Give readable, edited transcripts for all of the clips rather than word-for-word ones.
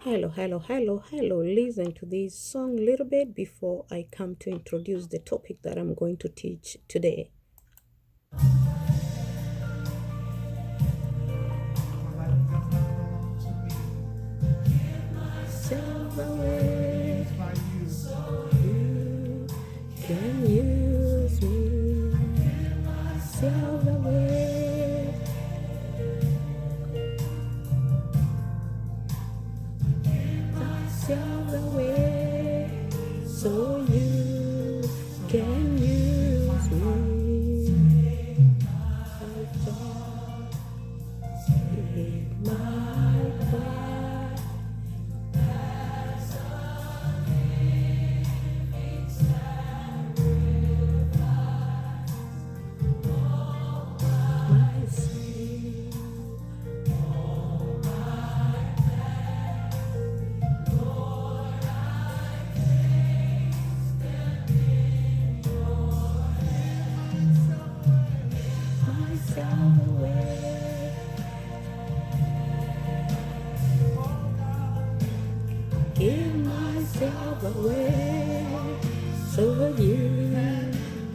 Hello. Listen to this song a little bit before I come to introduce the topic that I'm going to teach today. Myself away, so you can use me. Myself away, myself away, so you can use me. Take my pride. My sin, myself away, give myself away, so you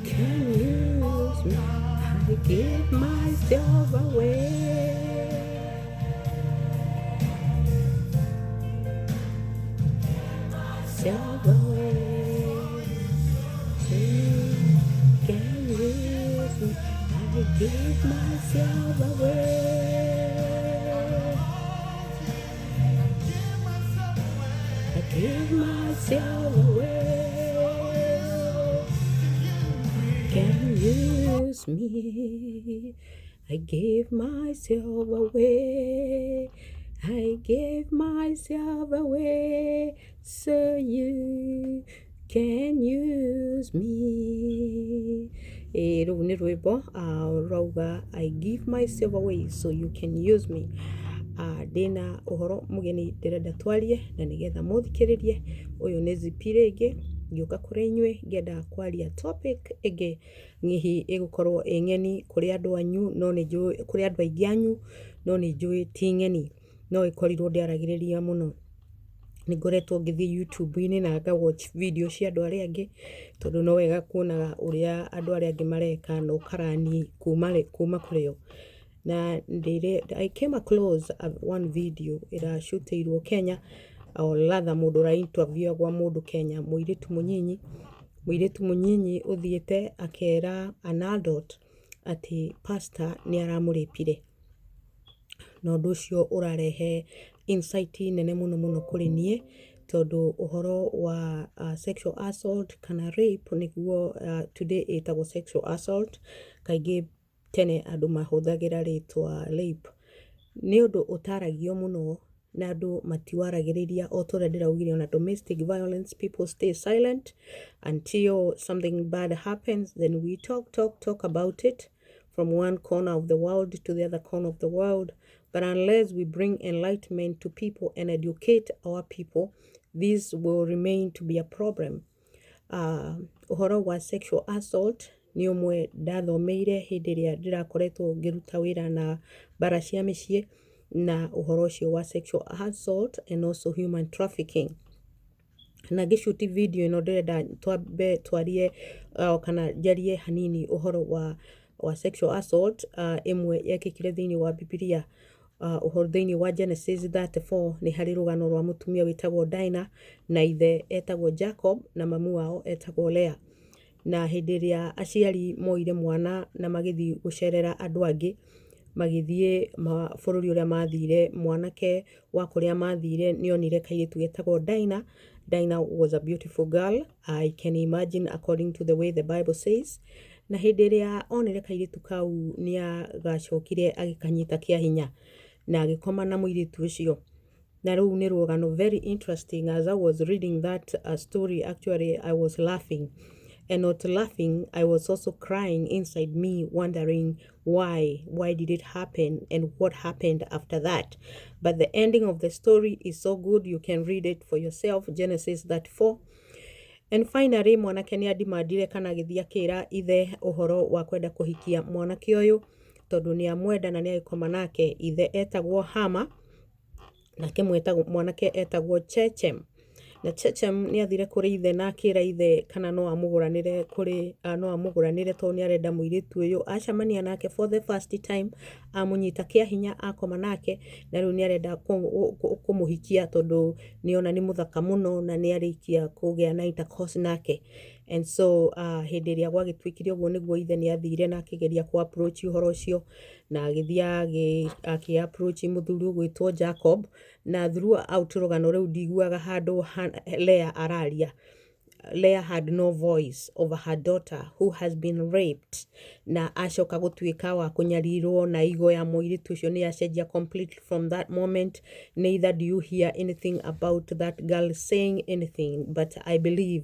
can use me. I give myself away. Myself away, so you can use me. I give myself away. I give myself away. Can use me. I give myself away. I give myself away so you can use me. Rũu nĩ rwĩmbo rauga I give myself away so you can use me. Ndĩna ũhoro mũgeni ndĩrenda twarie na nĩgetha mũthikĩrĩrie. Ũyũ nĩ zipi rĩngĩ ngĩũka kũrĩ inyuĩ ngĩenda kwaria topic ĩngĩ hihi ĩgũkorwo ng'eni kũrĩ andũ anyu no nĩ njũĩ kũrĩ andũ aingĩ anyu no nĩ njũĩ ti ng'eni no ĩkorirwo ndĩaragĩrĩria mũno. Nĩngoretwo ngĩthiĩ YouTube-inĩ na watch video cia andũ arĩa angĩ tondũ no wega kuonaga ũrĩa andũ arĩa angĩ mareka na ũkarani kuma kũrĩ o. Na I came across one video ĩracutĩirwo Kenya or rather mũndũ ũra-interview gwa mũndũ Kenya, mũirĩtu mũnyinyi ũthiĩte akera an adult atĩ pastor nĩ aramũrĩpire. Na ũndũ ũcio ũrarehe insight nene mũno kũrĩ niĩ tondũ ũhoro wa sexual assault kana rape nĩguo today ĩtagwo sexual assault. Kaingĩ tene andũ mahũthagĩra rĩtwa rape. Nĩ ũndũ ũtaragio mũno na andũ matiwaragĩrĩria o ta ũrĩa ndĩraugire ona domestic violence, people stay silent until something bad happens, then we talk about it from one corner of the world to the other corner of the world. But unless we bring enlightenment to people and educate our people, this will remain to be a problem. Ũhoro wa sexual assault nĩ ũmwe ndathomeire hĩndĩ ĩrĩa ndĩrakoretwo ngĩruta wĩra na mbara cia mĩciĩ na ũhoro ũcio wa sexual assault and also human trafficking. Na ngĩshuti video ĩno ndĩrenda twarie kana njarie hanini ũhoro wa sexual assault ĩmwe yekĩkire thĩinĩ wa Bibilia. Ũhoro thĩinĩ wa Genesis 34 nĩ harĩ rũgano rwa mũtumia wĩtagwo Dinah na ithe etagwo Jacob na mamu wao etagwo Leah. Na hĩndĩ ĩrĩa aciari moire mwana na magĩthiĩ gũcerera andũ angĩ magĩthiĩ bũrũri ũrĩa mathire, mwanake wa kũrĩa mathire nĩonire kairĩtu getagwo Dinah. Dinah was a beautiful girl, I can imagine according to the way the Bible says. Na hĩndĩ ĩrĩa onire kairĩtu kau nĩagacokire agĩkanyita kĩa hinya na agĩkoma na mũirĩtu ũcio. Na rũu nĩ rũgano very interesting. As I was reading that story, actually I was laughing. And not laughing, I was also crying inside me, wondering why did it happen and what happened after that. But the ending of the story is so good, you can read it for yourself, Genesis 34. And finally, mwanake nĩ adimandire kana gĩthia kĩra ithe ũhoro wa kwenda kũhikia mwanake ũyũ tondũ nĩ amwenda na nĩ agĩkoma nake. Ithe etagwo Hama nake mwanake etagwo Chechem, na Chechem nĩ athire kũrĩ ithe na akĩra ithe kana no amũgũranĩre tondũ nĩ arenda mũirĩtu ũyũ acemania nake for the first time, amũnyita kĩa hinya akoma nake, na rĩu nĩ arenda kũmũhikia tondũ nĩona nĩ mũthaka mũno na nĩ arĩkia kũgĩa na intercourse nake. And so hĩndĩ ĩrĩa gwagĩtuĩkire ũguo nĩguo ithe nĩ athire na akĩgeria kũ approach ũhoro ũcio, na agĩthiĩ akĩ approach mũthuri ũgwĩtwo Jacob, na throughout rũgano rũu ndiguaga handũ Leah araria. Leah had no voice over her daughter who has been raped, na acoka gũtuĩka wa kũnyarirwo na igo ya mũirĩtu ũcio nĩ yacenjia completely from that moment. Neither do you hear anything about that girl saying anything, but I believe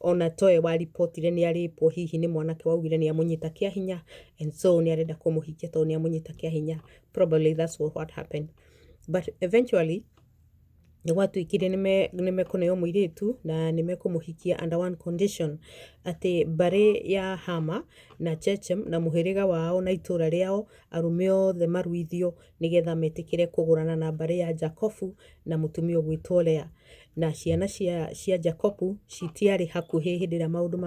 ona toe wa ripotire nĩ arĩpwo, hihi nĩ mwanake waugire nĩ amũnyita kĩa hinya, and so nĩ arenda kũmũhikia tondũ nĩ amũnyita kĩa hinya. Probably that's what happened, but eventually nĩ gwatuĩkire nĩ mekũneo mũirĩtu na nĩ mekũmũhikia under one condition, atĩ mbarĩ ya Hama na Chechem na mũhĩrĩga wao na itũra rĩao arũme othe maruithio nĩgetha metĩkĩre kũgũrana na mbarĩ ya Jacobu na mũtumia ũgwĩtwo Leah. Na ciana cia Jacobu citiarĩ hakuhĩ hĩndĩ ĩrĩa maũndũ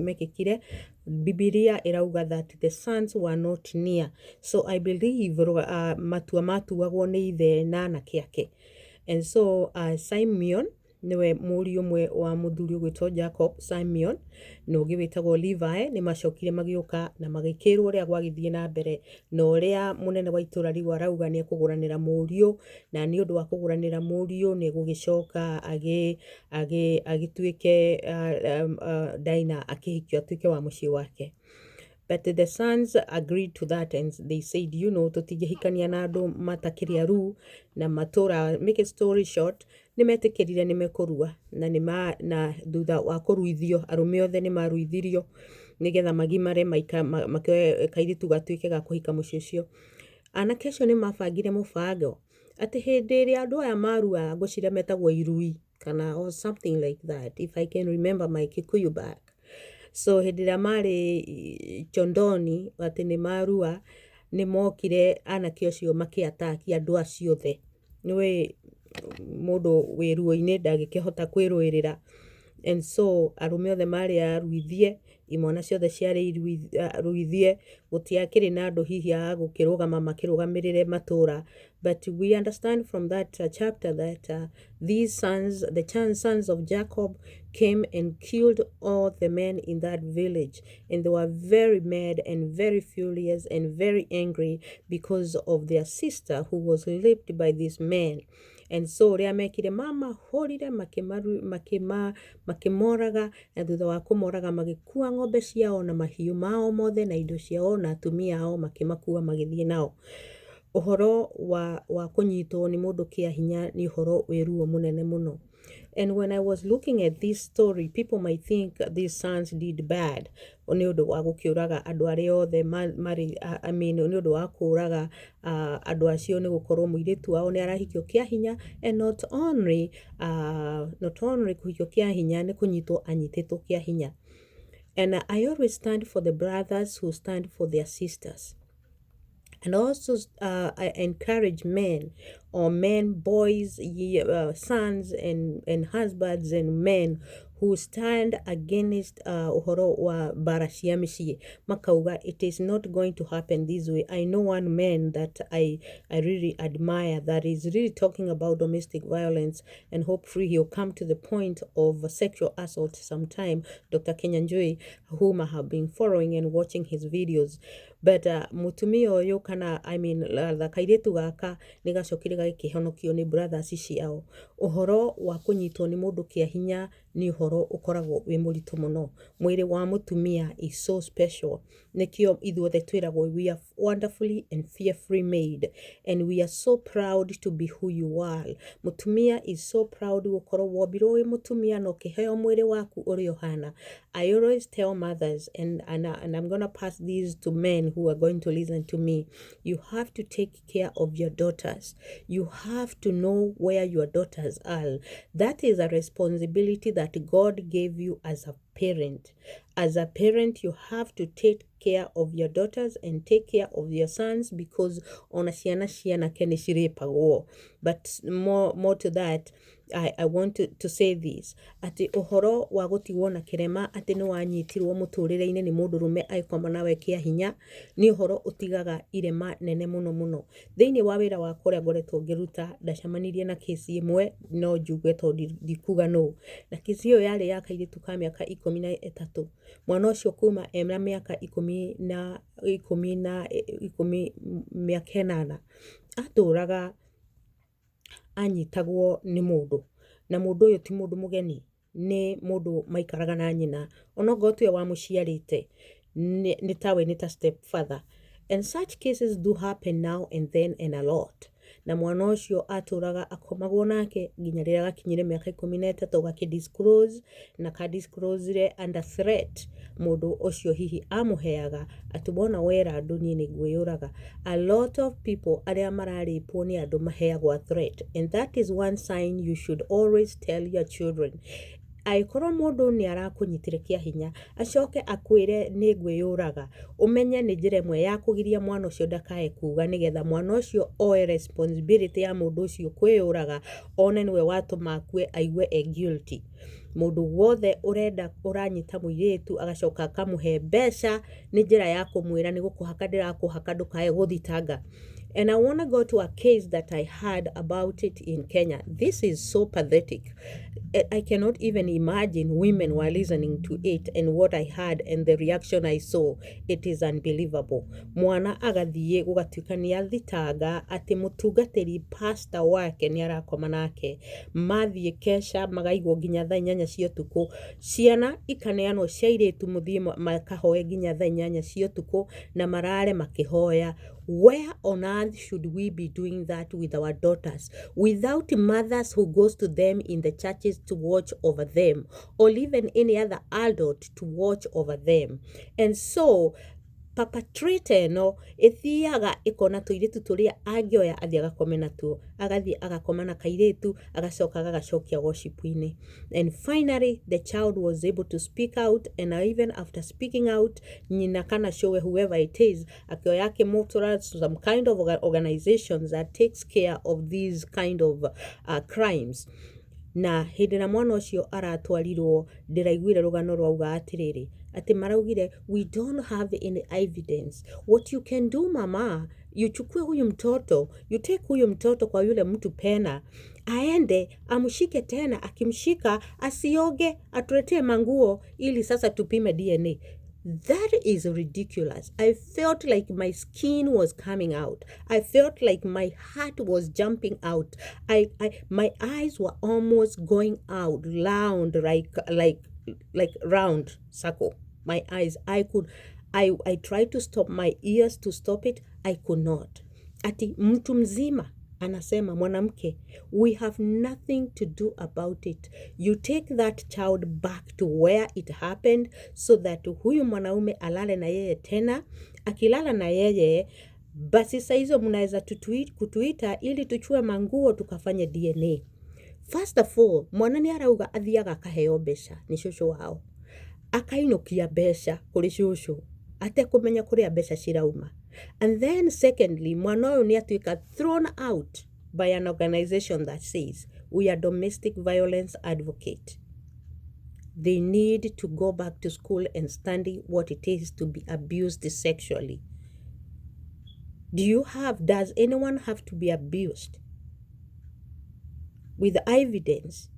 mekĩkire. Bibilia ĩrauga that the sons were not near, so I believe matua matuagwo nĩ ithe na anake ake. And so Simeon niwe mũriũ ũmwe wa mũthuri ũgwĩtwo Jacob, Simeon na ũngĩ wĩtagwo Levi, nĩ macokire magĩũka na magĩkĩrwo ũrĩa gwagĩthiĩ na mbere, na ũrĩa mũnene wa itũra rĩu arauga nĩ ekũgũranĩra mũriũ, na nĩ ũndũ wa kũgũranĩra mũriũ nĩ gũgĩcoka agĩtuĩke Daina akĩhikio atuĩke wa mũciĩ wake. But the sons agreed to that, and they said, you know, tũtingĩhikania na andũ matakĩrĩ aru na matũra. Make a story short, nĩ metĩkĩrire nĩ mekũrua na thutha wa kũruithio arũme othe nĩ maruithirio nĩgetha magimare kairĩtu gatuĩke ga kũhika mũciĩ ũcio. Anake acio nĩ mabangire mũbango atĩ hĩndĩ ĩrĩa andũ aya marua, ngwĩciria metagwo irui kana or something like that, if I can remember my Kikuyu back. So hĩndĩ ĩrĩa marĩ chondoni atĩ nĩ marua, nĩ mokire anake acio makĩataki andũ acio othe. Nĩwe mũndũ wĩ ruo-inĩ ndangĩkĩhota kwĩrũĩrĩra, and so arũme othe marĩ aruithie, imwana ciothe ciarĩ ruithie, gũtiakĩrĩ na andũ hihi a gũkĩrũgama makĩrũgamĩrĩre matũra. But we understand from that chapter that these sons, the sons of Jacob, came and killed all the men in that village, and they were very mad and very furious and very angry because of their sister who was raped by this man. And so rĩa mekire mamahũrire makĩmoraga, na thutha wa kũmoraga magĩkua ng'ombe ciao na mahiũ mao mothe na indo ciao na atumia ao makĩmakua magĩthiĩ nao. Ũhoro wa kũnyitwo nĩ mũndũ kĩa hinya nĩ ũhoro wĩ ruo mũnene mũno. And when I was looking at this story, people might think these sons did bad. Nĩ ũndũ wa gũkĩũraga andũ arĩa othe marĩ, I mean, nĩ ũndũ wa kũũraga andũ acio nĩ gũkorwo mũirĩtu wao nĩ arahikio kĩa hinya, and not only kũhikio kĩa hinya, nĩ kũnyitwo anyitĩtwo kĩa hinya. And I always stand for the brothers who stand for their sisters. And also I encourage men, boys, sons and husbands and men who stand against uhoro wa bara cia mĩciĩ. Makauga, it is not going to happen this way. I know one man that I really admire that is really talking about domestic violence, and hopefully he'll come to the point of sexual assault sometime, Dr. Kenyanjui, whom I have been following and watching his videos. But mutumia ũyũ kana, I mean, kairĩtu gaka nĩ gacokire gagĩkĩhonokio nĩ brothers ciao. Ũhoro wa kũnyitwo nĩ mũndũ kĩa hinya nĩ ũhoro ũkoragwo wĩ mũritũ mũno. Mwĩrĩ wa mũtumia is so special. Nĩkĩo ithuothe twĩragwo, we are wonderfully and fearfully made, and we are so proud to be who you are. Mũtumia is so proud gũkorwo wombirwo wĩ mũtumia na ũkĩheo mwĩrĩ waku ũrĩa ũhana. I always tell mothers, and I'm going to pass these to men who are going to listen to me. You have to take care of your daughters. You have to know where your daughters are. That is a responsibility that God gave you as a parent. As a parent, you have to take care of your daughters and take care of your sons, because ona ciana kene ciripagwo. But more to that, I want to say this, ati uhoro wa gutigwo na kirema ati ni wanyitirwo muturire-ini ni mundurume aikoma nawe kia hinya ni uhoro utigaga irema nene muno thiini wa wira wa kuria ngoretwo ngiruta ndacamanirie na kesi imwe no njuge to ndikuga no na kesi iyo yari ya kairitu ka miaka 13 mwana ucio kuma emra miaka 10 na miaka 8 aturaga anyitagwo ni mundu na mundu uyu ti mundu mugeni ni mundu maikaraga na nyina onogo tu wa muciarite ni tawe ni ta step father, and such cases do happen now and then and a lot. Na mwana ucio aturaga akomagwo nake nginya rira gakinyire miaka 13 gakidisclose na kadisclosire under threat mundu ucio hihi amuheaga atubona wera andu nie ni ngwiyuraga. A lot of people aria mararipwo ni andu maheagwa threat, and that is one sign you should always tell your children. Aikoro mundu ni arakunyitire kia hinya acoke akwire ni ngwiyuraga umenye ni njira imwe ya kugiria mwana ucio ndakae kuga nigetha mwana ucio oe responsibility ya mundu ucio kwiyuraga one niwe watuma akue aigue guilty. Mundu wothe uranyita muiritu agacoka akamuhe mbeca ni njira ya kumwira ni gukuhaka ndirakuhaka ndukae guthitanga. And I want to go to a case that I heard about it in Kenya. This is so pathetic. I cannot even imagine women were listening to it and what I heard and the reaction I saw. It is unbelievable. Mwana agathie gugatuika ni athitanga ati mutungatiri pastor wake ni arakoma nake. Mathie kesha magaigwo nginya thaa 8 cia utuku. Ciana ikaneanwo cia iritu muthie makahoe nginya thaa 8 cia utuku na marare makihoya. Where on earth should we be doing that with our daughters without mothers who goes to them in the churches to watch over them, or even any other adult to watch over them? And so perpetrator no ethiaga ikona tuiritu turia agioya athia gakome natuo agathie agakoma na kairitu agacoka agacokia worship-ini. And finally the child was able to speak out, and even after speaking out nyina kana show whoever it is akioya kimotora some kind of organizations that takes care of these kind of crimes. Na hindi na mwana ucio aratwarirwo ndiraiguire rugano rwauga atiriri ati maraugire we don't have any evidence. What you can do mama, you chukue huyu mtoto, you take huyu mtoto kwa yule mtu pena aende amshike tena, akimshika asioge atuletee manguo ili sasa tupime DNA. That is ridiculous. I felt like my skin was coming out. I felt like my heart was jumping out. My eyes were almost going out round, like round circle. My eyes, I tried to stop my ears to stop it. I could not. Ati mtu mzima anasema mwanamke, we have nothing to do about it. You take that child back to where it happened so that huyu mwanaume alale na yeye tena. Akilala na yeye basi saa hizo mnaweza kutuita ili tuchue manguo tukafanye DNA. First of all, mwana ni arauga athiaga akaheo mbeca ni shushu wao, akainukia mbeca kuri shushu ate kumenya kuria mbeca cirauma. And then secondly, mwana uyu ni atuika thrown out by an organization that says we are domestic violence advocate. They need to go back to school and study what it is to be abused sexually. Does anyone have to be abused? With evidence,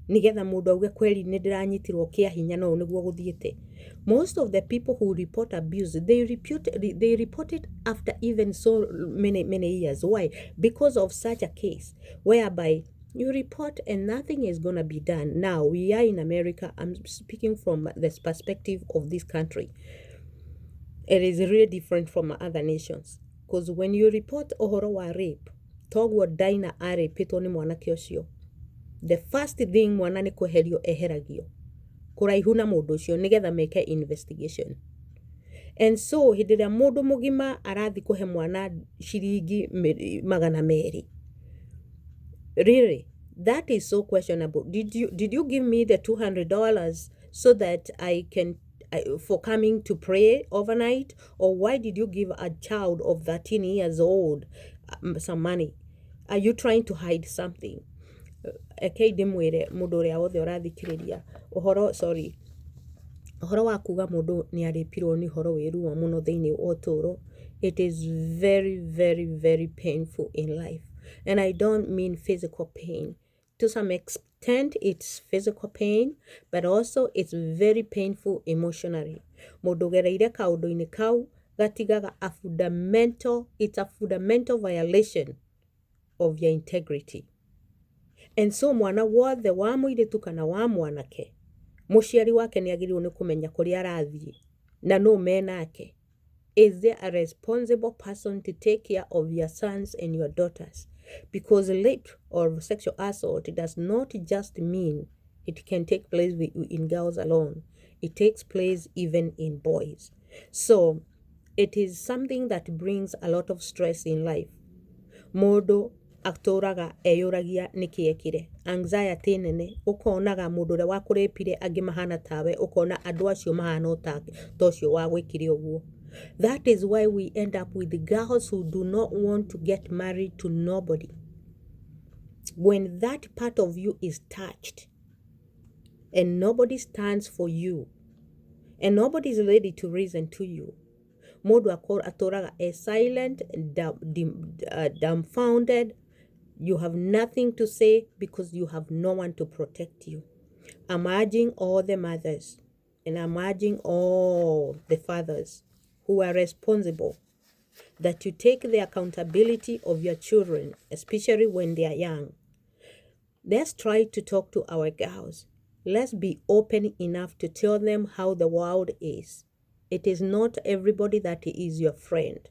nigetha mundu auge kweli ni ndiranyitirwo kia hinya no niguo guthiete. Most of the people who report abuse, they report it after even so many years. Why? Because of such a case whereby you report and nothing is going to be done. Now we are in America. I'm speaking from the perspective of this country. It is really different from other nations, because when you report ohoro wa rape, togwo daina arepetwo ni mwanake ucio, the first thing mwana ni kweherio eheragio kuraihu na mundu ucio nigetha meke investigation. And so hindi ria mundu mugima arathi kuhe mwana shiringi 200. Really, that is so questionable. Did you give me the $200 so that for coming to pray overnight? Or why did you give a child of 13 years old some money? Are you trying to hide something? Eke ndimwire mundu uria wothe urathikiriria uhoro wa kuga mundu ni aripirwo ni horo wiruo muno thiini wa uturo. It is very, very, very painful in life. And I don't mean physical pain. To some extent, it's physical pain, but also it's very painful emotionally. Mundu gereire kaundu-ini kau gatigaga it's a fundamental violation of your integrity. And so mwana wothe wa muiritu kana wa mwanake, muciari wake ni agiriwo ni kumenya kuria arathie na no menake. Is there a responsible person to take care of your sons and your daughters? Because rape or sexual assault does not just mean it can take place in girls alone. It takes place even in boys. So it is something that brings a lot of stress in life. Mundu aturaga eyuragia nikiekire, anxiety nene, ukonaga mundu uria wakurepire angi mahana tawe, ukona andu acio mahana tocio wa gwikire uguo. That is why we end up with the girls who do not want to get married to nobody. When that part of you is touched and nobody stands for you and nobody is ready to listen to you, mundu aturaga silent, dumbfounded. You have nothing to say because you have no one to protect you. I'm urging all the mothers and I'm urging all the fathers who are responsible that you take the accountability of your children, especially when they are young. Let's try to talk to our girls. Let's be open enough to tell them how the world is. It is not everybody that is your friend.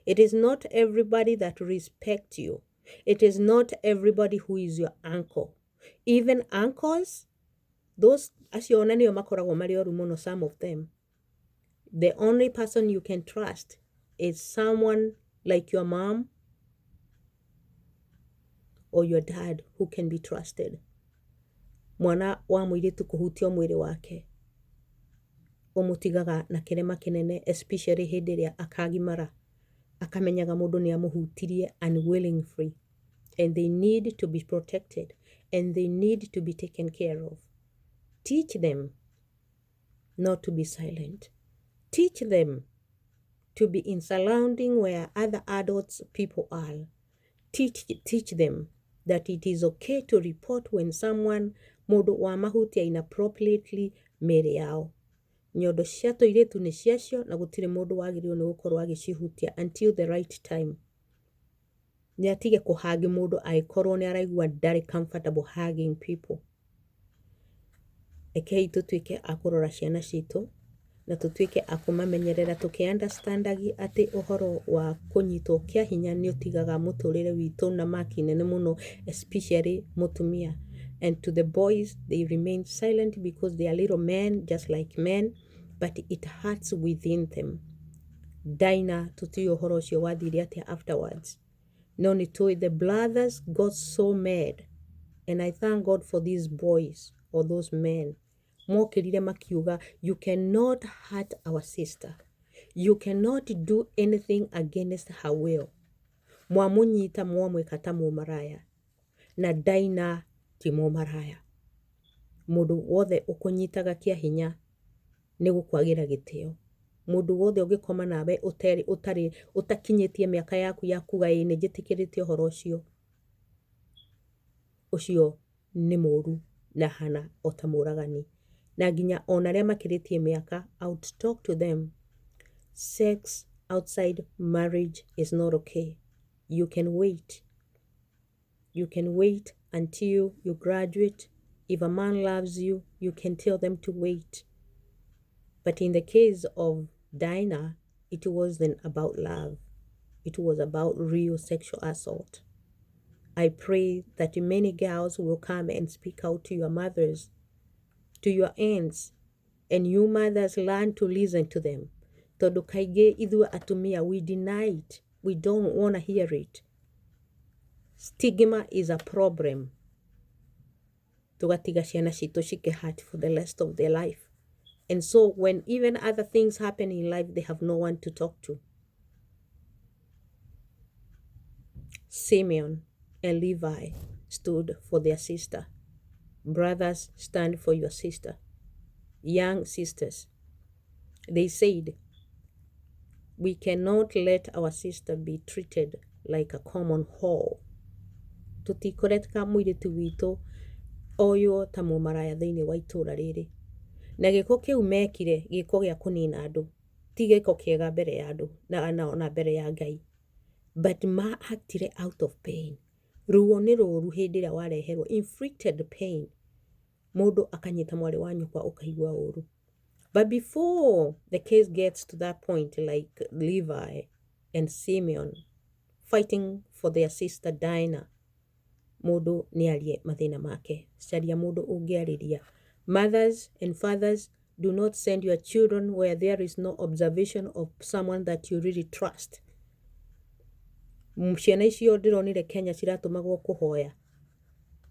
It is not everybody that respects you. It is not everybody who is your uncle. Even uncles, those, acio ona nio makoragwo mari oru muno, some of them. The only person you can trust is someone like your mom or your dad who can be trusted. Mwana wa muiritu kuhutio mwiri wake umutigaga na kirema kinene, especially hindi ria akagimara akamenyaga mundu ni amuhutirie unwillingly, and they need to be protected and they need to be taken care of. Teach them not to be silent. Teach them to be in surrounding where other adults people are. Teach them that it is okay to report when someone mundu wa mahutia inappropriately mere yao. Nyondo cia tuiritu ni ciacio na gutire mundu wagirirwo ni gukorwo agicihutia until the right time. Ni atige kuhagi mundu aikorwo ni araigua ndari comfortable hugging people. Ekei tutuike akurora ciana citu na tutuike akumamenyerera tukiundestandagi ati uhoro wa kunyitwo kia hinya ni utigaga muturire witu na maki nene muno, especially mutumia. And to the boys, they remain silent because they are little men just like men, but it hurts within them. Daina tutuyo uhoro ucio wathire atia afterwards. No ni tui, the brothers got so mad, and I thank God for these boys or those men. Mokirire makiuga, you cannot hurt our sister. You cannot do anything against her will. Mwamunyita mwamwika ta mumaraya. Na Daina ti mumaraya. Mundu wothe ukunyitaga kia hinya ni gukwagira gitio. Mundu wothe ugikoma nawe utakinyitie miaka yaku ya kuga ni jitikirite uhoro ucio ni muru na hana otamuragani. Na ginya onaria makiritie miaka, I would talk to them. Sex outside marriage is not okay. You can wait. You can wait until you graduate. If a man loves you, you can tell them to wait. But in the case of Dinah, it wasn't about love. It was about real sexual assault. I pray that many girls will come and speak out to your mothers, to your aunts, and you mothers learn to listen to them. Tondu kaige ithu atumia, we deny it. We don't want to hear it. Stigma is a problem. Tugatiga ciana citu cike hurt for the rest of their life. And so when even other things happen in life, they have no one to talk to. Simeon and Levi stood for their sister. Brothers, stand for your sister. Young sisters, they said, we cannot let our sister be treated like a common whore. Tutikoreteka mũirĩtu witũ oywo ta mũmaraya thĩinĩ wa itũra rĩrĩ. Na gĩko kĩu mekire gĩko gĩa kũnina andũ, ti gĩko kĩega mbere ya andũ na mbere ya Ngai. But maactire out of pain. Ruo nĩ rũru hĩndĩ ĩrĩa wareherwo inflicted pain. Mũndũ akanyita mwarĩ wa nyũkwa ũkaigua ũru. But before the case gets to that point, like Levi and Simeon fighting for their sister Dinah, mũndũ nĩarie mathĩna make. Caria mũndũ ũngĩarĩria. Mothers and fathers, do not send your children where there is no observation of someone that you really trust. Ciana icio ndĩronire Kenya ciratũmagwo kũhoya.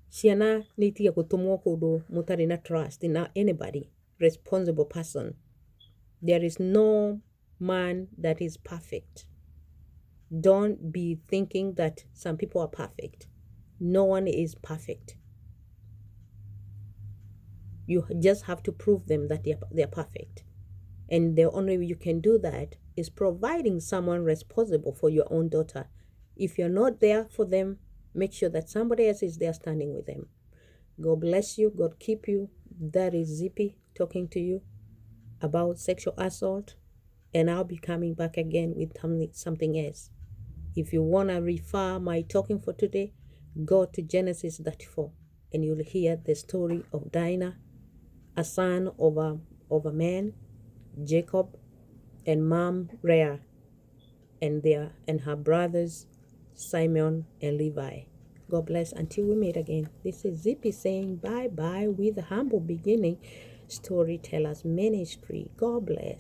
Ciana nĩ itige gũtũmwo kũndũ mũtarĩ na trust in anybody, responsible person. There is no man that is perfect. Don't be thinking that some people are perfect. No one is perfect. You just have to prove them that they're perfect. And the only way you can do that is providing someone responsible for your own daughter. If you're not there for them, make sure that somebody else is there standing with them. God bless you. God keep you. That is Zippy talking to you about sexual assault. And I'll be coming back again with something else. If you want to refer my talking for today, go to Genesis 34 and you'll hear the story of Dinah, a son of a man, Jacob, and mom Rhea, and her brothers Simeon and Levi. God bless until we meet again. This is Zippy saying bye-bye with a humble beginning, Storytellers Ministry. God bless.